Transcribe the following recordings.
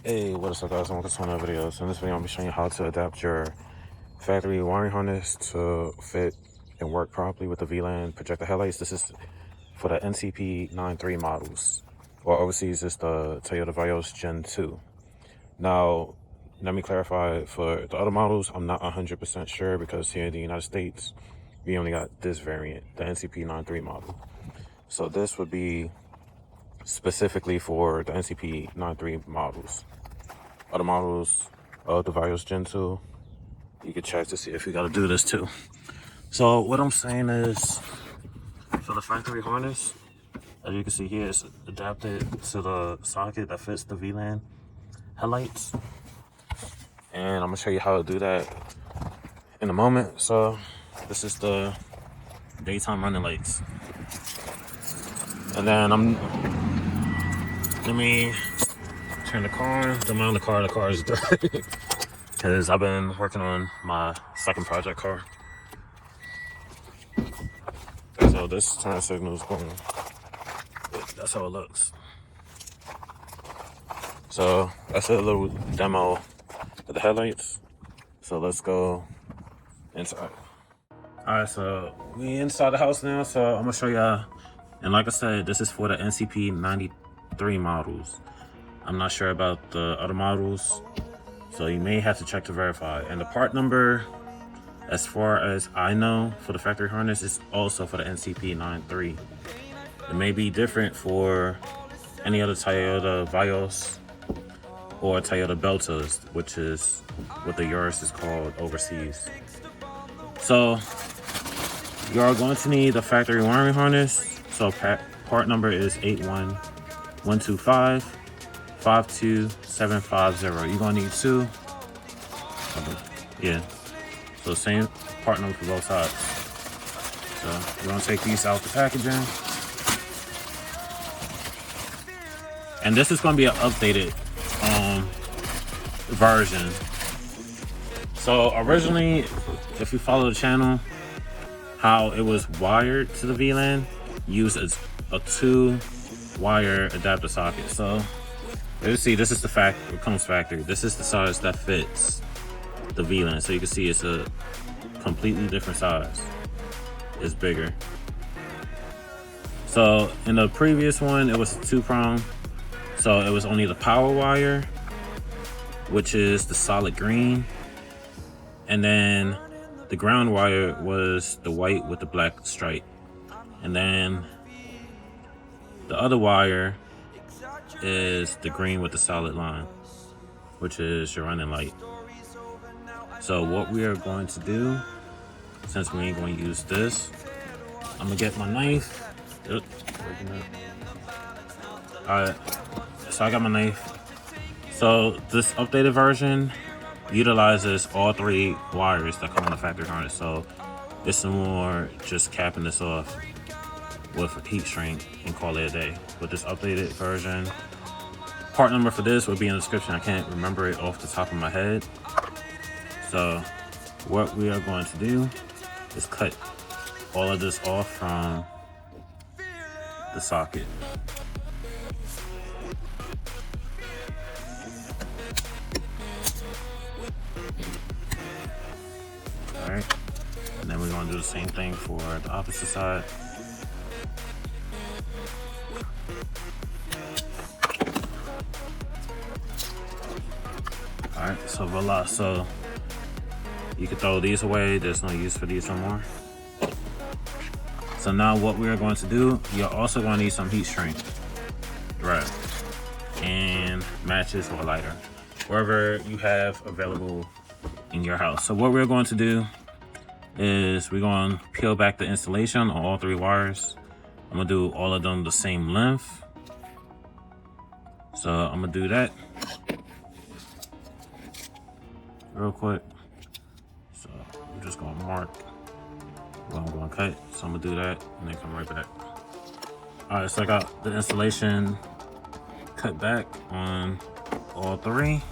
Hey, what is up guys, welcome to another video. So in this video, I'm going to be showing you how to adapt your factory wiring harness to fit and work properly with the Vland projector headlights. This is for the NCP93 models, or overseas it's the Toyota Vios Gen 2. Now, let me clarify, for the other models, I'm not 100% sure because here in the United States, we only got this variant, the NCP93 model. So this would be specifically for the NCP93 models. Other models of the Vios Gen 2, you can check to see if you got to do this too. So what I'm saying is, for the factory harness, as you can see here, it's adapted to the socket that fits the Vland headlights. And I'm gonna show you how to do that in a moment. So this is the daytime running lights. And then let me turn the car, don't mind the car is dirty. Because I've been working on my second project car. So this turn signal is going, that's how it looks. So that's a little demo of the headlights. So let's go inside. Alright, so we inside the house now, so I'm gonna show y'all. And like I said, this is for the NCP93 models. I'm not sure about the other models, so you may have to check to verify. And the part number, as far as I know, for the factory harness is also for the NCP93. It may be different for any other Toyota Vios or Toyota Beltas, which is what the Yaris is called overseas. So you are going to need the factory wiring harness. So part number is 81125-52750. You're gonna need two. Yeah. So same part number for both sides. So we're gonna take these out the packaging. And this is gonna be an updated version. So originally, if you follow the channel, how it was wired to the Vland, used a 2-wire adapter socket. So you see, this is the it comes factory. This is the size that fits the Vland. So you can see it's a completely different size. It's bigger. So in the previous one, it was 2-prong. So it was only the power wire, which is the solid green. And then the ground wire was the white with the black stripe. And then the other wire is the green with the solid line, which is your running light. So what we are going to do, since we ain't going to use this, I'm gonna get my knife. Alright, so I got my knife. So this updated version utilizes all 3 wires that come on the factory harness. So it's more just capping this off with a heat shrink and call it a day. With this updated version, part number for this will be in the description. I can't remember it off the top of my head. So what we are going to do is cut all of this off from the socket. All right, and then we're going to do the same thing for the opposite side. All right, so voila. So you can throw these away. There's no use for these no more. So now what we are going to do, you're also going to need some heat shrink, right, and matches or lighter, wherever you have available in your house. So what we're going to do is we're going to peel back the installation on all 3 wires. I'm gonna do all of them the same length. So I'm gonna do that real quick. So I'm just gonna mark what I'm gonna cut. So I'm gonna do that and then come right back. All right, so I got the installation cut back on all 3.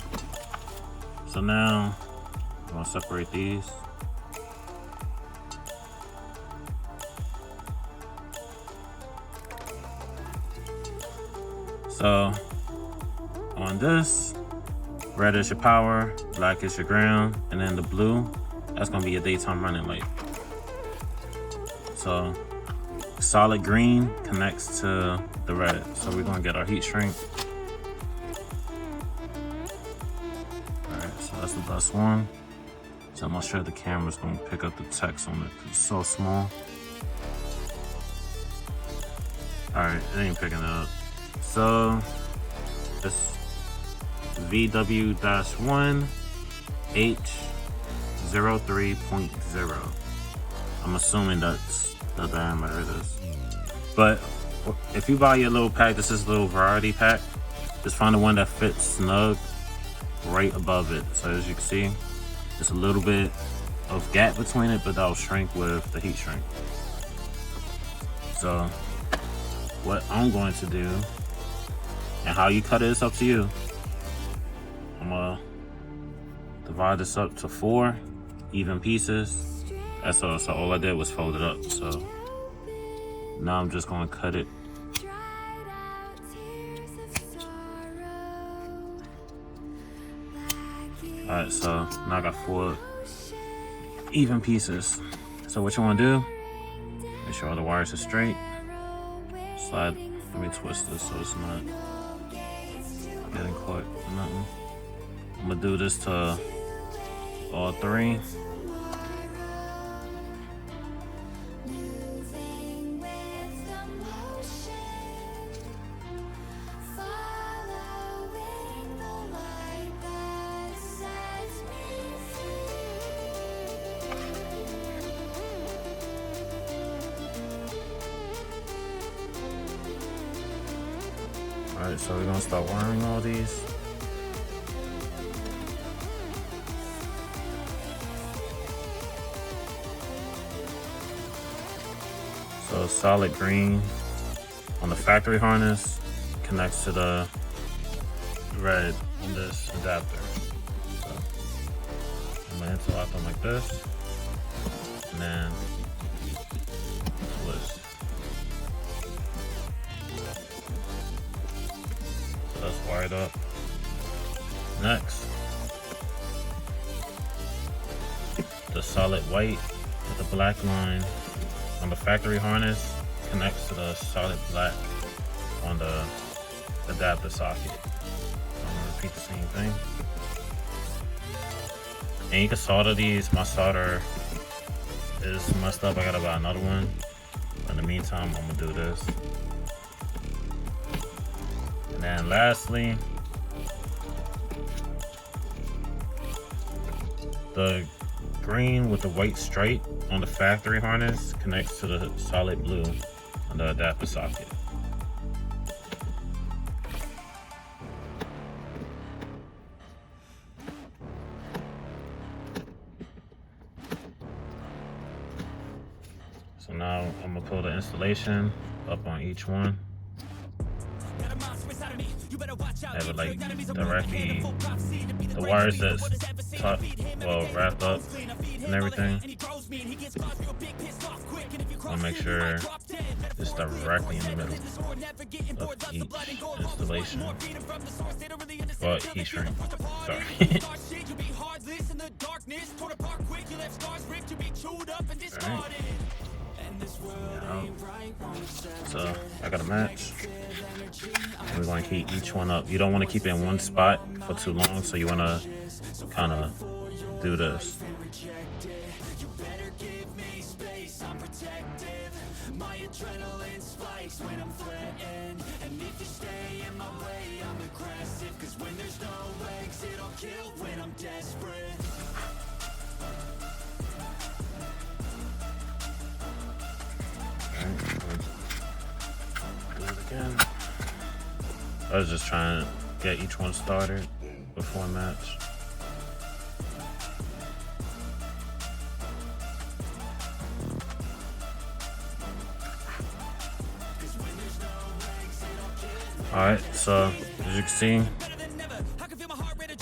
So now I'm gonna separate these. So on this, Red is your power, black is your ground, and then the blue, that's gonna be your daytime running light. So solid green connects to the red. So we're gonna get our heat shrink. All right, so that's the best one. So I'm not sure the camera's gonna pick up the text on it because it's so small. All right, it ain't picking it up. So it's VW-1 H03.0. I'm assuming that's the diameter of this. But if you buy your little pack, this is a little variety pack, just find the one that fits snug right above it. So as you can see, there's a little bit of gap between it, but that'll shrink with the heat shrink. So what I'm going to do, and how you cut it is up to you. I'm gonna divide this up to 4 even pieces. That's all. So all I did was fold it up. So now I'm just gonna cut it. Alright, so now I got 4 even pieces. So what you wanna do, make sure all the wires are straight. Slide, let me twist this so it's not getting caught or nothing. I'm gonna do this to all 3. Alright, so we're gonna start wiring all these. So solid green on the factory harness connects to the red in this adapter. So I'm gonna interlock them like this, and then twist. So that's wired up. Next, the solid white with the black line on the factory harness connects to the solid black on the adapter socket. So I'm gonna repeat the same thing. And you can solder these. My solder is messed up. I gotta buy another one. In the meantime, I'm gonna do this. And then lastly, the green with the white stripe on the factory harness connects to the solid blue on the adapter socket. So now I'm gonna pull the installation up on each one. Have it like directly, the wires that's wrapped up and everything. I'll make sure it's directly in the middle of each installation. Well, heat shrink. Sorry. Alright. So I got a match. We're going to heat each one up. You don't want to keep it in one spot for too long, so you want to kind of do this. Do it again. I was just trying to get each one started before match. Alright, so as you can see,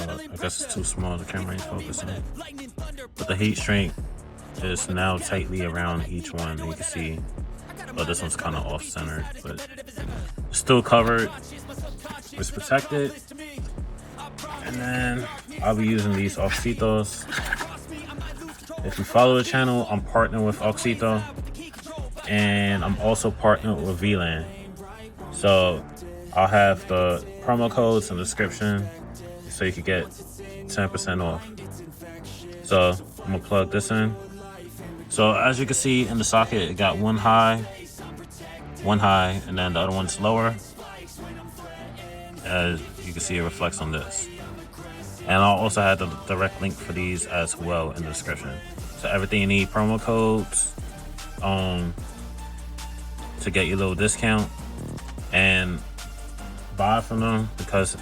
I guess it's too small, the camera ain't focusing. But the heat shrink is now tightly around each one. You can see, oh, this one's kind of off-centered, but it's still covered. It's protected. And then I'll be using these Oxitos. If you follow the channel, I'm partnered with Oxito, and I'm also partnered with Vland. So I'll have the promo codes in the description so you can get 10% off. So I'm gonna plug this in. So as you can see in the socket, it got one high, and then the other one's lower. As you can see, it reflects on this. And I'll also have the direct link for these as well in the description. So everything you need, promo codes, to get your little discount, and buy from them, because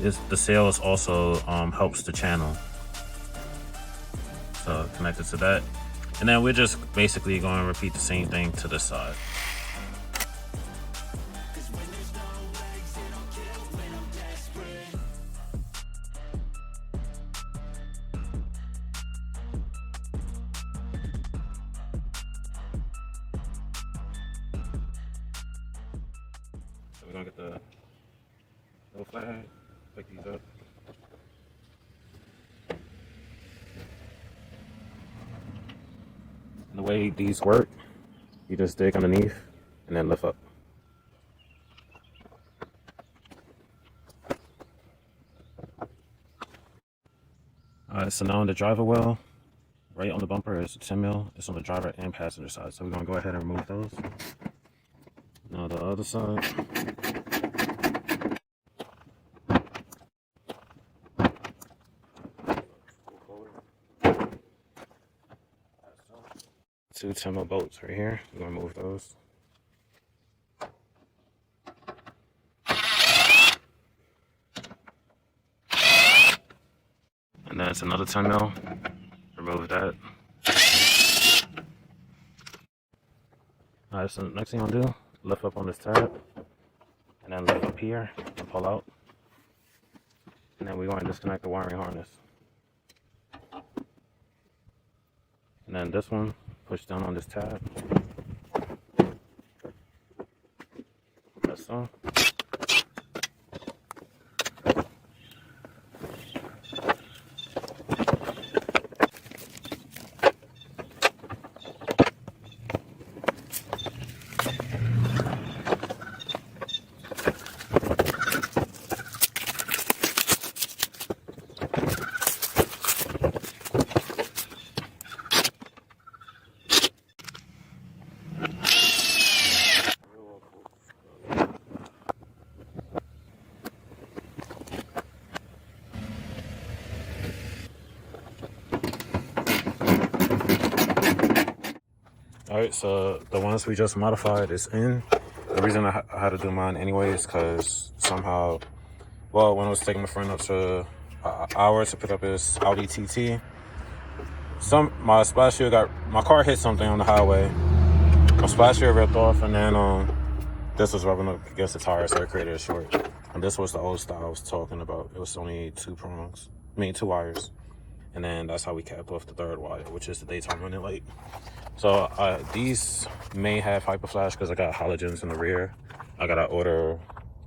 the sales also helps the channel. So connected to that. And then we're just basically going to repeat the same thing to this side. So we're gonna get the little flag, pick these up. And the way these work, you just dig underneath and then lift up. Alright, so now on the driver well, right on the bumper is 10 mil. It's on the driver and passenger side. So we're gonna go ahead and remove those. Now the other side. Two 10 mil bolts right here. We're gonna remove those. And then it's another 10 mil. Remove that. Alright, so next thing I'll do, lift up on this tab, and then lift up here and pull out. And then we're going to disconnect the wiring harness. And then this one, push down on this tab. Press on. Alright, so the ones we just modified is in. The reason I had to do mine anyway is because somehow, well, when I was taking my friend up to an hour to pick up his Audi TT, my splash shield my car hit something on the highway. My splash shield ripped off, and then this was rubbing up against the tire, so it created a short. And this was the old style I was talking about. It was only two wires. And then that's how we capped off the third wire, which is the daytime running light. So these may have hyper flash because I got halogens in the rear. I gotta order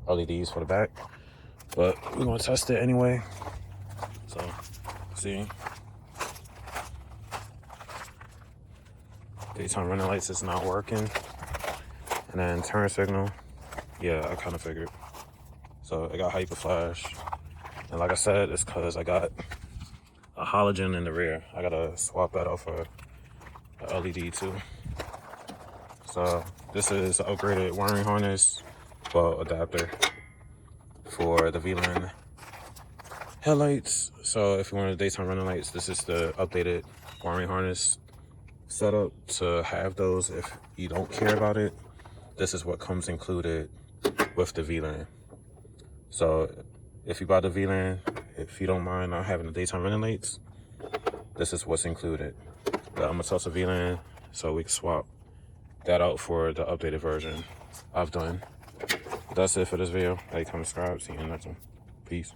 LEDs for the back, but we're gonna test it anyway. So see, daytime running lights is not working, and then turn signal, yeah, I kind of figured. So I got hyper flash, and like I said, it's because I got a halogen in the rear. I gotta swap that out for the LED too. So this is an upgraded wiring harness, well, adapter for the Vland headlights. So if you want the daytime running lights, this is the updated wiring harness setup to have those. If you don't care about it, this is what comes included with the Vland. So if you buy the Vland, if you don't mind not having the daytime running lights, this is what's included. But I'm gonna toss a Vland so we can swap that out for the updated version I've done. That's it for this video. Like, comment, subscribe. See you in the next one. Peace.